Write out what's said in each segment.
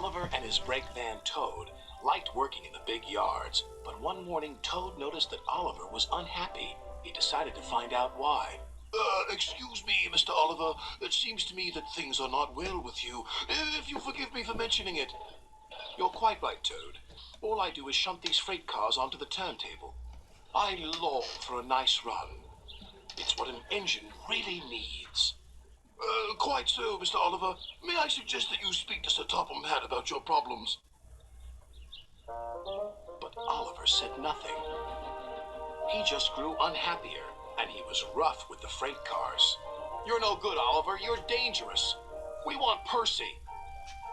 Oliver and his brake van Toad liked working in the big yards, but one morning Toad noticed that Oliver was unhappy. He decided to find out why. Excuse me, Mr. Oliver. It seems to me that things are not well with you. If you forgive me for mentioning it. You're quite right, Toad. All I do is shunt these freight cars onto the turntable. I long for a nice run. It's what an engine really needs. Quite so, Mr. Oliver. May I suggest that you speak to Sir Topham Hatt about your problems? But Oliver said nothing. He just grew unhappier, and he was rough with the freight cars. You're no good, Oliver. You're dangerous. We want Percy.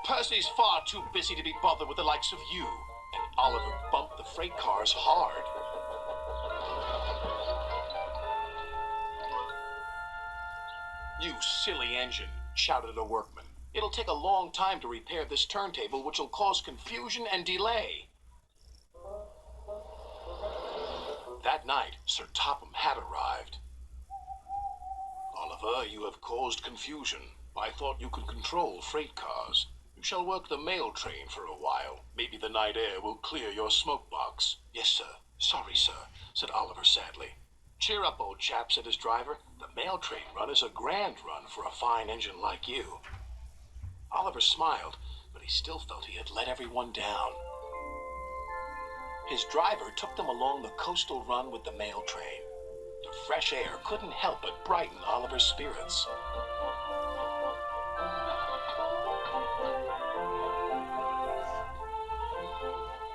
Percy's far too busy to be bothered with the likes of you. And Oliver bumped the freight cars hard. You silly engine, shouted a workman. It'll take a long time to repair this turntable, which will cause confusion and delay. That night, Sir Topham Hatt arrived. Oliver, you have caused confusion. I thought you could control freight cars. You shall work the mail train for a while. Maybe the night air will clear your smoke box. Yes, sir. Sorry, sir, said Oliver sadly. Cheer up, old chap, said his driver. The mail train run is a grand run for a fine engine like you. Oliver smiled, but he still felt he had let everyone down. His driver took them along the coastal run with the mail train. The fresh air couldn't help but brighten Oliver's spirits.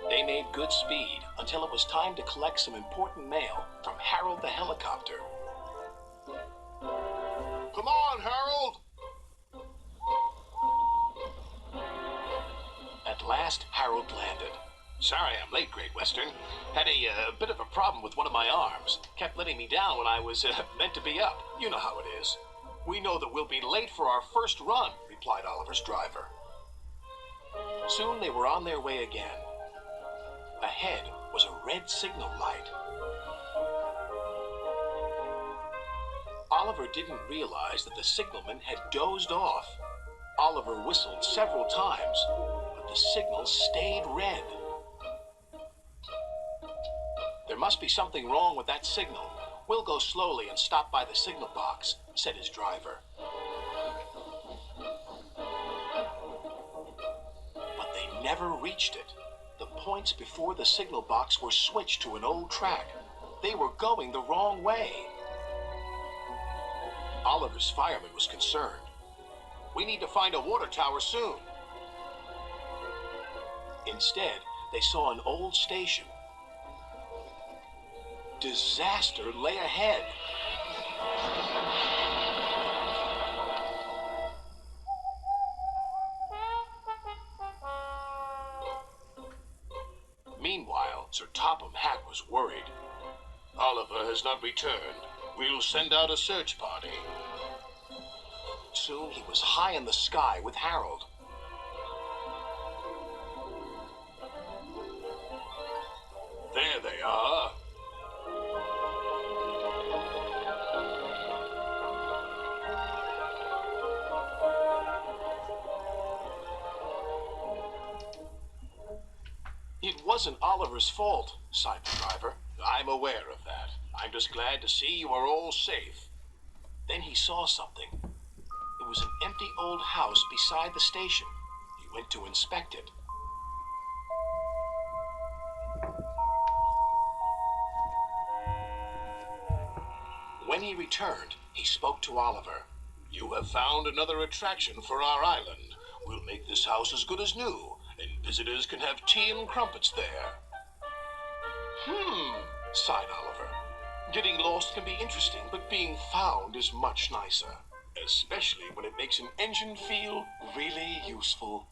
They made good speed until it was time to collect some important mail from Harold the helicopter. Come on, Harold! At last, Harold landed. Sorry I'm late, Great Western. Had a bit of a problem with one of my arms. Kept letting me down when I was meant to be up. You know how it is. We know that we'll be late for our first run, replied Oliver's driver. Soon they were on their way again. Ahead was a red signal light. Oliver didn't realize that the signalman had dozed off. Oliver whistled several times, but the signal stayed red. There must be something wrong with that signal. We'll go slowly and stop by the signal box, said his driver. But they never reached it. The points before the signal box were switched to an old track. They were going the wrong way. Oliver's fireman was concerned. We need to find a water tower soon. Instead, they saw an old station. Disaster lay ahead. Meanwhile, Sir Topham Hatt was worried. Oliver has not returned. We'll send out a search party. Soon he was high in the sky with Harold. There they are. It wasn't Oliver's fault, sighed the driver. I'm aware of that. I'm just glad to see you are all safe. Then he saw something. It was an empty old house beside the station. He went to inspect it. When he returned, he spoke to Oliver. You have found another attraction for our island. We'll make this house as good as new, and visitors can have tea and crumpets there. Sighed Oliver. Getting lost can be interesting, but being found is much nicer. Especially when it makes an engine feel really useful.